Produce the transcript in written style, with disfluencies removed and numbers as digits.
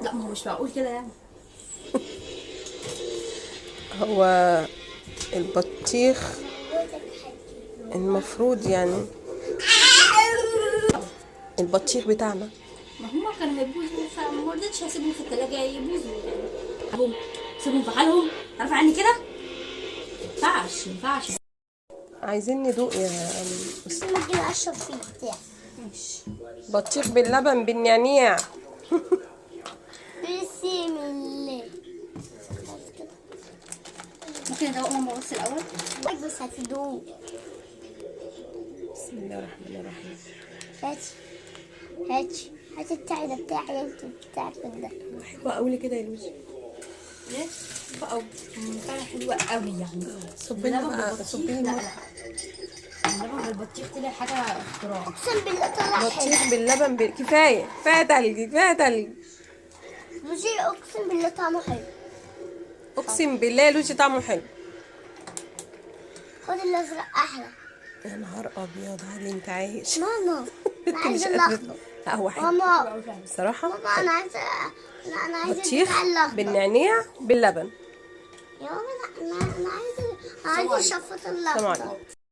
لا ما هو مش معقول كده يعني. هو البطيخ المفروض يعني البطيخ بتاعنا ما هما كانوا هيبوظوا فما رضيتش هسيبهم في التلاجة يبوظوا يعني. ابوهم سيبهم في حالهم، عارفة عني كده؟ مينفعش مينفعش. عايزين ندوق يا بس ممكن اشرب فيه بتاع. ماشي. بطيخ باللبن بالنعناع. بسم الله. ممكن ادوق ماما بس الاول؟ بس هتدوق. بسم الله الرحمن الرحيم. هات التاعي ده بتاعي انت بتاعك ده. حلوة قوي كده يا لوزي. ايه؟ بقى فعلا حلوة قوي يعني. صبي لنا بقى، صبي لا لنا لا. اللبن بالبطيخ طلع حاجة اختراع. اقسم بالله طلع حلو. بطيخ باللبن كفاية كفاية تلج كفاية تلج. مش اقسم بالله طعمه حلو. اقسم بالله يا لوزي طعمه حلو. خد الازرق احلى. يا نهار ابيض علي انت عايش. ماما انا انت مش عايزه قادرة. الاخضر. لا هو حلو ماما بصراحة. ماما انا عايزه بطيخ البتاع الاخضر. بالنعناع باللبن. يا ماما انا عايزه الشفاط سلام الاخضر. عليكم.